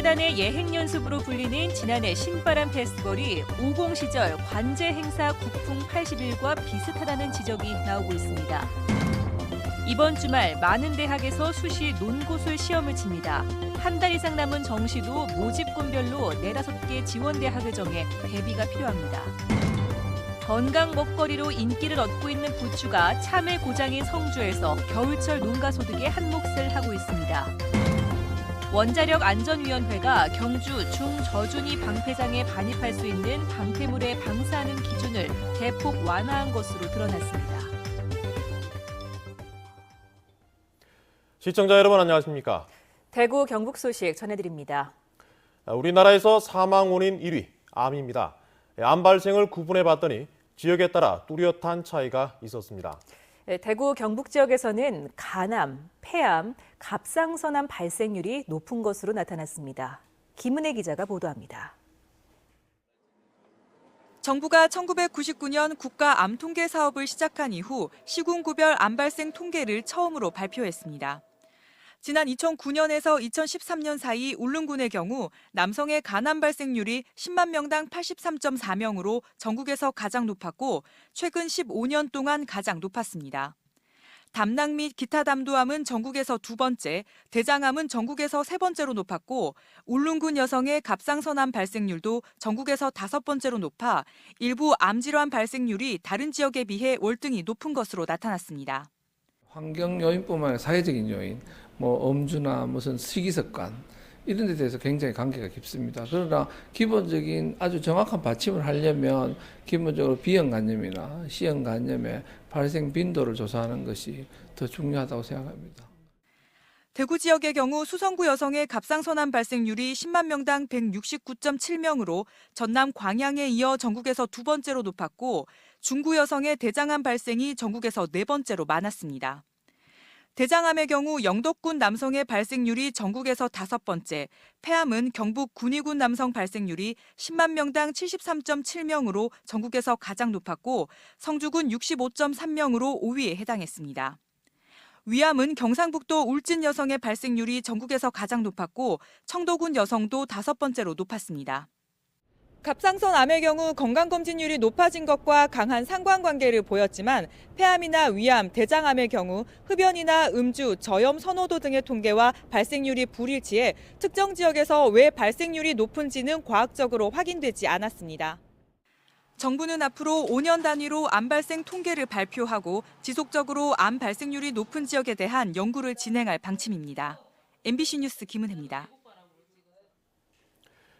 미르재단의 예행연습으로 불리는 지난해 신바람 페스티벌이 50 시절 관제 행사 국풍 80일과 비슷하다는 지적이 나오고 있습니다. 이번 주말 많은 대학에서 수시 논고술 시험을 칩니다. 한 달 이상 남은 정시도 모집군별로 4-5개 지원 대학을 정해 대비가 필요합니다. 건강 먹거리로 인기를 얻고 있는 부추가 참외 고장인 성주에서 겨울철 농가 소득에 한몫을 하고 있습니다. 원자력안전위원회가 경주 중저준위 방패장에 반입할 수 있는 방패물에 방사하는 기준을 대폭 완화한 것으로 드러났습니다. 시청자 여러분 안녕하십니까? 대구 경북 소식 전해드립니다. 우리나라에서 사망 원인 1위, 암입니다. 암 발생을 구분해 봤더니 지역에 따라 뚜렷한 차이가 있었습니다. 대구 경북 지역에서는 간암, 폐암, 갑상선암 발생률이 높은 것으로 나타났습니다. 김은혜 기자가 보도합니다. 정부가 1999년 국가암통계 사업을 시작한 이후 시군구별 암 발생 통계를 처음으로 발표했습니다. 지난 2009년에서 2013년 사이 울릉군의 경우 남성의 간암 발생률이 10만 명당 83.4명으로 전국에서 가장 높았고 최근 15년 동안 가장 높았습니다. 담낭 및 기타 담도암은 전국에서 2번째, 대장암은 전국에서 3번째로 높았고 울릉군 여성의 갑상선암 발생률도 전국에서 5번째로 높아 일부 암질환 발생률이 다른 지역에 비해 월등히 높은 것으로 나타났습니다. 환경 요인뿐만 아니라 사회적인 요인, 음주나 무슨 식이습관 이런 데 대해서 굉장히 관계가 깊습니다. 그러나 기본적인 아주 정확한 받침을 하려면 기본적으로 B형 간염이나 C형 간염의 발생 빈도를 조사하는 것이 더 중요하다고 생각합니다. 대구 지역의 경우 수성구 여성의 갑상선암 발생률이 10만 명당 169.7명으로 전남 광양에 이어 전국에서 2번째로 높았고 중구 여성의 대장암 발생이 전국에서 4번째로 많았습니다. 대장암의 경우 영덕군 남성의 발생률이 전국에서 5번째, 폐암은 경북 군위군 남성 발생률이 10만 명당 73.7명으로 전국에서 가장 높았고 성주군 65.3명으로 5위에 해당했습니다. 위암은 경상북도 울진 여성의 발생률이 전국에서 가장 높았고 청도군 여성도 5번째로 높았습니다. 갑상선암의 경우 건강검진율이 높아진 것과 강한 상관관계를 보였지만 폐암이나 위암, 대장암의 경우 흡연이나 음주, 저염 선호도 등의 통계와 발생률이 불일치해 특정 지역에서 왜 발생률이 높은지는 과학적으로 확인되지 않았습니다. 정부는 앞으로 5년 단위로 암 발생 통계를 발표하고 지속적으로 암 발생률이 높은 지역에 대한 연구를 진행할 방침입니다. MBC 뉴스 김은혜입니다.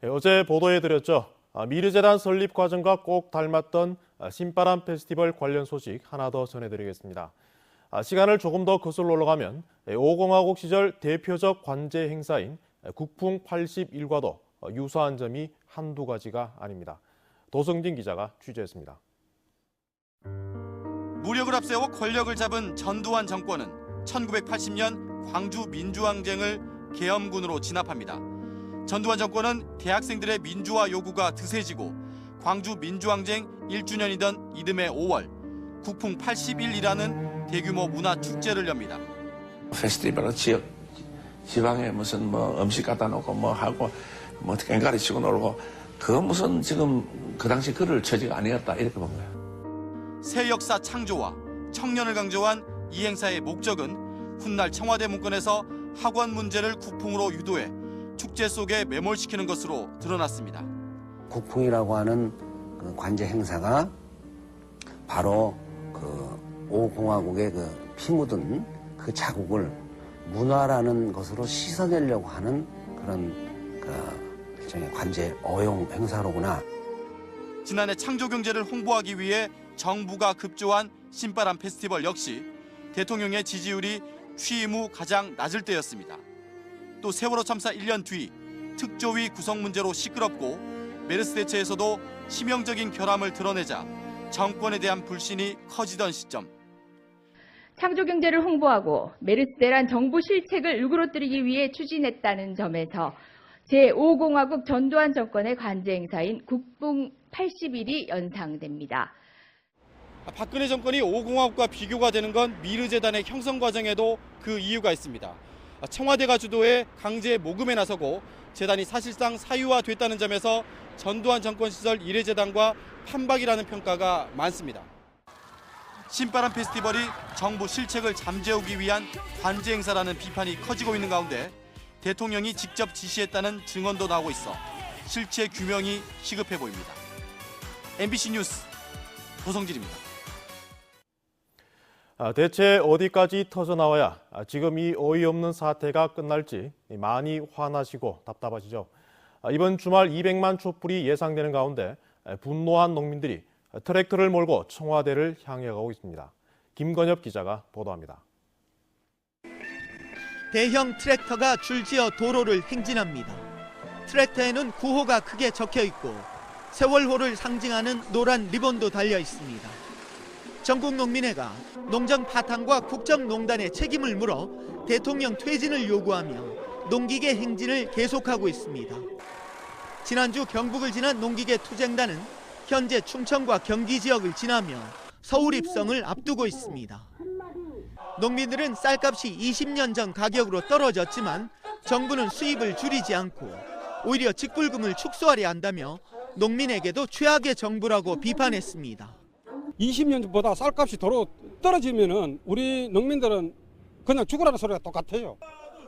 어제 보도해드렸죠. 미르재단 설립 과정과 꼭 닮았던 신바람 페스티벌 관련 소식 하나 더 전해드리겠습니다. 시간을 조금 더 거슬러 올라가면 5공화국 시절 대표적 관제 행사인 국풍 81과도 유사한 점이 한두 가지가 아닙니다. 도성진 기자가 취재했습니다. 무력을 앞세워 권력을 잡은 전두환 정권은 1980년 광주 민주항쟁을 계엄군으로 진압합니다. 전두환 정권은 대학생들의 민주화 요구가 드세지고 광주 민주항쟁 1주년이던 이듬해 5월 국풍 81이라는 대규모 문화축제를 엽니다. 페스티벌은 지방에 무슨 음식 갖다 놓고 하고 꽹과리 치고 놀고 그건 무슨 지금 그 당시 그럴 처지가 아니었다 이렇게 본 거예요. 새 역사 창조와 청년을 강조한 이 행사의 목적은 훗날 청와대 문건에서 학원 문제를 국풍으로 유도해 축제 속에 매몰시키는 것으로 드러났습니다. 국풍이라고 하는 그 관제 행사가 바로 그 5공화국의 그 피 묻은 그 자국을 문화라는 것으로 씻어내려고 하는 그런 그 일종의 관제 어용 행사로구나. 지난해 창조경제를 홍보하기 위해 정부가 급조한 신바람 페스티벌 역시 대통령의 지지율이 취임 후 가장 낮을 때였습니다. 또 세월호 참사 1년 뒤 특조위 구성 문제로 시끄럽고 메르스 대처에서도 치명적인 결함을 드러내자 정권에 대한 불신이 커지던 시점. 창조경제를 홍보하고 메르스 대란 정부 실책을 일그러뜨리기 위해 추진했다는 점에서 제5공화국 전두환 정권의 관제 행사인 국풍 80일이 연상됩니다. 박근혜 정권이 5공화국과 비교가 되는 건 미르재단의 형성 과정에도 그 이유가 있습니다. 청와대가 주도해 강제 모금에 나서고 재단이 사실상 사유화됐다는 점에서 전두환 정권 시절 이례재단과 판박이라는 평가가 많습니다. 신바람 페스티벌이 정부 실책을 잠재우기 위한 관제 행사라는 비판이 커지고 있는 가운데 대통령이 직접 지시했다는 증언도 나오고 있어 실체 규명이 시급해 보입니다. MBC 뉴스 도성진입니다. 대체 어디까지 터져나와야 지금 이 어이없는 사태가 끝날지 많이 화나시고 답답하시죠. 이번 주말 200만 촛불이 예상되는 가운데 분노한 농민들이 트랙터를 몰고 청와대를 향해 가고 있습니다. 김건엽 기자가 보도합니다. 대형 트랙터가 줄지어 도로를 행진합니다. 트랙터에는 구호가 크게 적혀 있고 세월호를 상징하는 노란 리본도 달려 있습니다. 전국농민회가 농정 파탄과 국정농단의 책임을 물어 대통령 퇴진을 요구하며 농기계 행진을 계속하고 있습니다. 지난주 경북을 지난 농기계 투쟁단은 현재 충청과 경기 지역을 지나며 서울 입성을 앞두고 있습니다. 농민들은 쌀값이 20년 전 가격으로 떨어졌지만 정부는 수입을 줄이지 않고 오히려 직불금을 축소하려 한다며 농민에게도 최악의 정부라고 비판했습니다. 20년 전보다 쌀값이 도로 떨어지면은 우리 농민들은 그냥 죽으라는 소리가 똑같아요.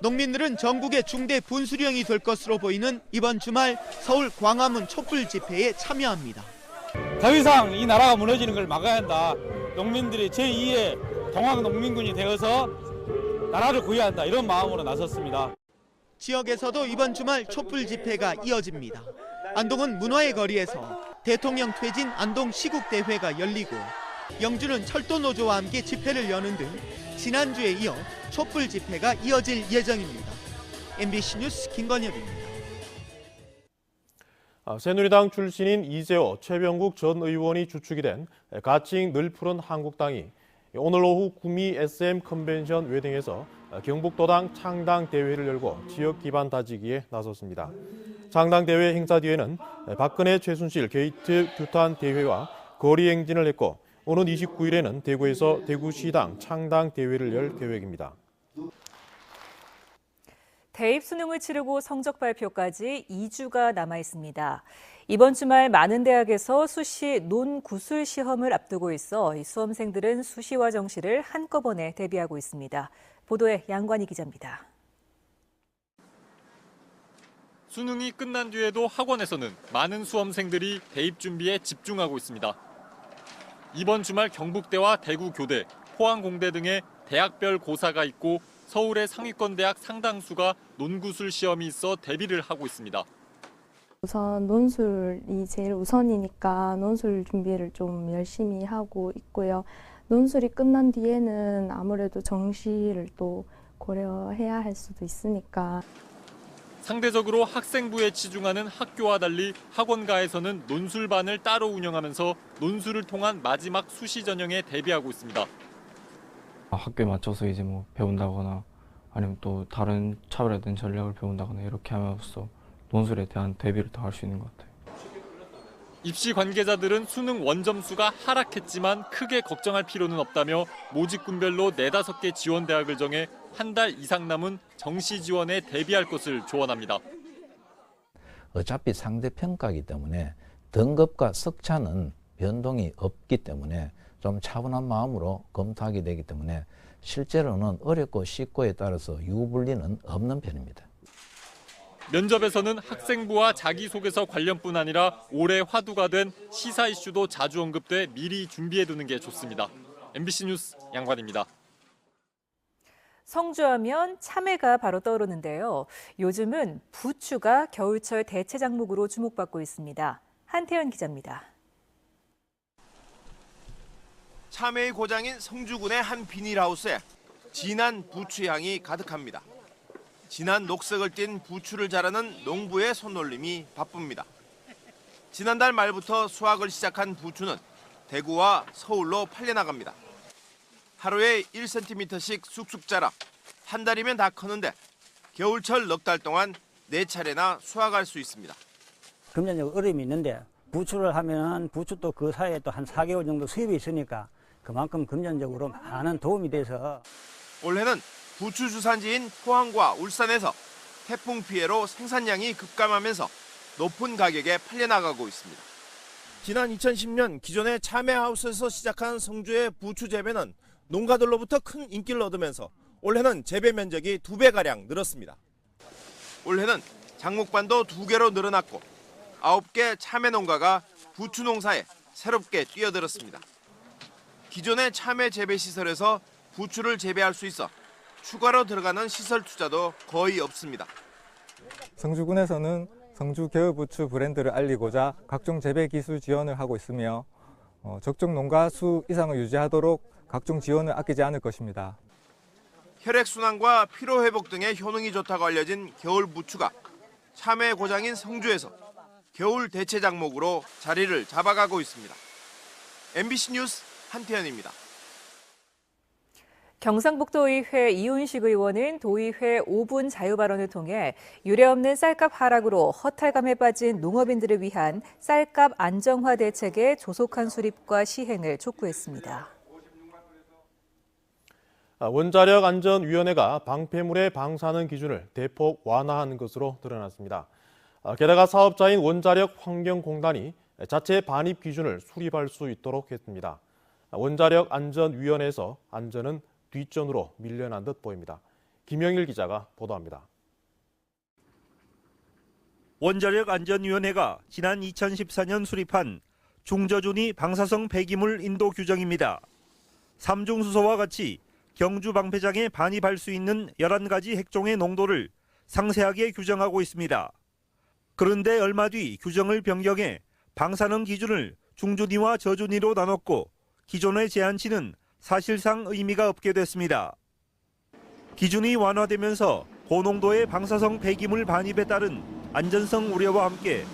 농민들은 전국의 중대 분수령이 될 것으로 보이는 이번 주말 서울 광화문 촛불 집회에 참여합니다. 더 이상 이 나라가 무너지는 걸 막아야 한다. 농민들이 제2의 동학농민군이 되어서 나라를 구해야 한다. 이런 마음으로 나섰습니다. 지역에서도 이번 주말 촛불 집회가 이어집니다. 안동은 문화의 거리에서 대통령 퇴진 안동 시국대회가 열리고 영주는 철도노조와 함께 집회를 여는 등 지난주에 이어 촛불 집회가 이어질 예정입니다. MBC 뉴스 김건엽입니다. 새누리당 출신인 이재호, 최병국 전 의원이 주축이 된 가칭 늘 푸른 한국당이 오늘 오후 구미 SM 컨벤션 웨딩에서 경북도당 창당대회를 열고 지역 기반 다지기에 나섰습니다. 창당대회 행사 뒤에는 박근혜 최순실 게이트 규탄 대회와 거리 행진을 했고 오는 29일에는 대구에서 대구시당 창당대회를 열 계획입니다. 대입 수능을 치르고 성적 발표까지 2주가 남아 있습니다. 이번 주말 많은 대학에서 수시 논구술 시험을 앞두고 있어 수험생들은 수시와 정시를 한꺼번에 대비하고 있습니다. 보도에 양관희 기자입니다. 수능이 끝난 뒤에도 학원에서는 많은 수험생들이 대입 준비에 집중하고 있습니다. 이번 주말 경북대와 대구교대, 포항공대 등의 대학별 고사가 있고 서울의 상위권 대학 상당수가 논구술 시험이 있어 대비를 하고 있습니다. 우선 논술이 제일 우선이니까 논술 준비를 좀 열심히 하고 있고요. 논술이 끝난 뒤에는 아무래도 정시를 또 고려해야 할 수도 있으니까. 상대적으로 학생부에 치중하는 학교와 달리 학원가에서는 논술반을 따로 운영하면서 논술을 통한 마지막 수시 전형에 대비하고 있습니다. 학교에 맞춰서 이제 뭐 배운다거나 아니면 또 다른 차별화된 전략을 배운다거나 이렇게 함으로써 논술에 대한 대비를 더 할 수 있는 것 같아요. 입시 관계자들은 수능 원점수가 하락했지만 크게 걱정할 필요는 없다며 모집군별로 4-5개 지원 대학을 정해 한 달 이상 남은 정시 지원에 대비할 것을 조언합니다. 어차피 상대평가이기 때문에 등급과 석차는 변동이 없기 때문에 좀 차분한 마음으로 검토하게 되기 때문에 실제로는 어렵고 쉽고에 따라서 유불리는 없는 편입니다. 면접에서는 학생부와 자기소개서 관련뿐 아니라 올해 화두가 된 시사 이슈도 자주 언급돼 미리 준비해두는 게 좋습니다. MBC 뉴스 양관입니다. 성주하면 참외가 바로 떠오르는데요. 요즘은 부추가 겨울철 대체 작물로 주목받고 있습니다. 한태현 기자입니다. 참외의 고장인 성주군의 한 비닐하우스에 진한 부추향이 가득합니다. 진한 녹색을 띤 부추를 자라는 농부의 손놀림이 바쁩니다. 지난달 말부터 수확을 시작한 부추는 대구와 서울로 팔려나갑니다. 하루에 1cm씩 쑥쑥 자라 한 달이면 다 크는데 겨울철 넉 달 동안 4차례나 수확할 수 있습니다. 금전적 어려움이 있는데 부추를 하면 부추도 그 사이에 또 한 4개월 정도 수입이 있으니까 그만큼 금전적으로 많은 도움이 돼서 올해는 부추 주산지인 포항과 울산에서 태풍 피해로 생산량이 급감하면서 높은 가격에 팔려나가고 있습니다. 지난 2010년 기존의 참외하우스에서 시작한 성주의 부추 재배는 농가들로부터 큰 인기를 얻으면서 올해는 재배 면적이 2배가량 늘었습니다. 올해는 장목반도 2개로 늘어났고 9개 참외 농가가 부추 농사에 새롭게 뛰어들었습니다. 기존의 참외 재배 시설에서 부추를 재배할 수 있어 추가로 들어가는 시설 투자도 거의 없습니다. 성주군에서는 성주 겨울부추 브랜드를 알리고자 각종 재배 기술 지원을 하고 있으며 적정 농가 수 이상을 유지하도록 각종 지원을 아끼지 않을 것입니다. 혈액순환과 피로회복 등의 효능이 좋다고 알려진 겨울부추가 참외 고장인 성주에서 겨울 대체 작목으로 자리를 잡아가고 있습니다. MBC 뉴스 한태현입니다. 경상북도의회 이윤식 의원은 도의회 5분 자유발언을 통해 유례없는 쌀값 하락으로 허탈감에 빠진 농업인들을 위한 쌀값 안정화 대책의 조속한 수립과 시행을 촉구했습니다. 원자력안전위원회가 방패물의 방사능 기준을 대폭 완화한 것으로 드러났습니다. 게다가 사업자인 원자력환경공단이 자체 반입 기준을 수립할 수 있도록 했습니다. 원자력안전위원회에서 안전은 뒷전으로 밀려난 듯 보입니다. 김영일 기자가 보도합니다. 원자력안전위원회가 지난 2014년 수립한 중저준위 방사성 폐기물 인도 규정입니다. 삼중수소와 같이 경주 방패장에 반입할 수 있는 11가지 핵종의 농도를 상세하게 규정하고 있습니다. 그런데 얼마 뒤 규정을 변경해 방사능 기준을 중준위와 저준위로 나눴고 기존의 제한치는 사실상 의미가 없게 됐습니다. 기준이 완화되면서 고농도의 방사성 폐기물 반입에 따른 안전성 우려와 함께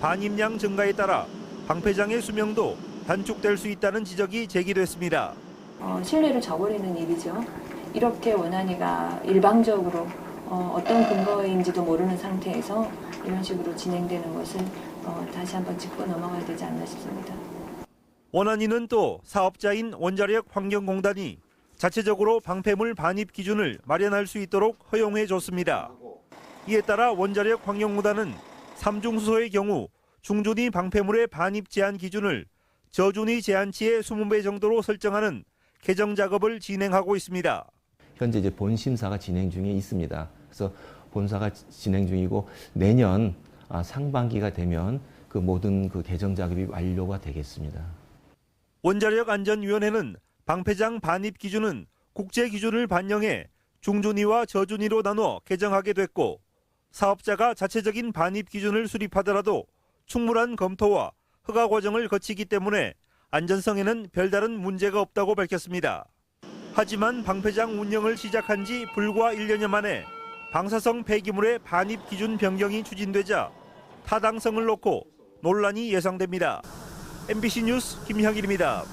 반입량 증가에 따라 방패장의 수명도 단축될 수 있다는 지적이 제기됐습니다. 신뢰를 저버리는 일이죠. 이렇게 원안위가 일방적으로 어떤 근거인지도 모르는 상태에서 이런 식으로 진행되는 것을 다시 한번 짚고 넘어가야 되지 않나 싶습니다. 원안위는 또 사업자인 원자력환경공단이 자체적으로 방패물 반입 기준을 마련할 수 있도록 허용해 줬습니다. 이에 따라 원자력환경공단은 삼중수소의 경우 중준위 방패물의 반입 제한 기준을 저준위 제한치의 20배 정도로 설정하는 개정 작업을 진행하고 있습니다. 현재 이제 본심사가 진행 중에 있습니다. 그래서 본사가 진행 중이고 내년 상반기가 되면 그 모든 그 개정 작업이 완료가 되겠습니다. 원자력안전위원회는 방패장 반입 기준은 국제 기준을 반영해 중준위와 저준위로 나눠 개정하게 됐고 사업자가 자체적인 반입 기준을 수립하더라도 충분한 검토와 허가 과정을 거치기 때문에 안전성에는 별다른 문제가 없다고 밝혔습니다. 하지만 방패장 운영을 시작한 지 불과 1년여 만에 방사성 폐기물의 반입 기준 변경이 추진되자 타당성을 놓고 논란이 예상됩니다. MBC 뉴스 김형일입니다.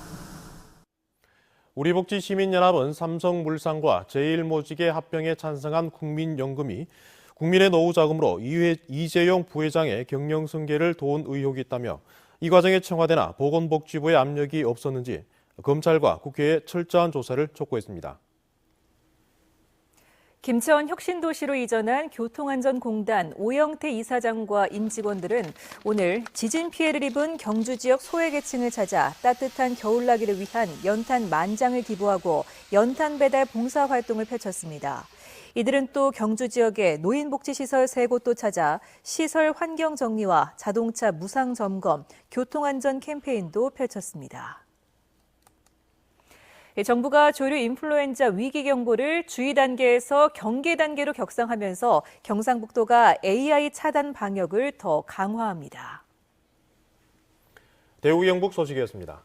우리복지시민연합은 삼성물산과 제일모직의 합병에 찬성한 국민연금이 국민의 노후 자금으로 이재용 부회장의 경영 승계를 도운 의혹이 있다며 이 과정에 청와대나 보건복지부의 압력이 없었는지 검찰과 국회에 철저한 조사를 촉구했습니다. 김천 혁신도시로 이전한 교통안전공단 오영태 이사장과 임직원들은 오늘 지진 피해를 입은 경주 지역 소외계층을 찾아 따뜻한 겨울나기를 위한 연탄 10,000장을 기부하고 연탄 배달 봉사활동을 펼쳤습니다. 이들은 또 경주 지역의 노인복지시설 3곳도 찾아 시설 환경 정리와 자동차 무상 점검, 교통안전 캠페인도 펼쳤습니다. 정부가 조류 인플루엔자 위기 경보를 주의 단계에서 경계 단계로 격상하면서 경상북도가 AI 차단 방역을 더 강화합니다. 대구 경북 소식이었습니다.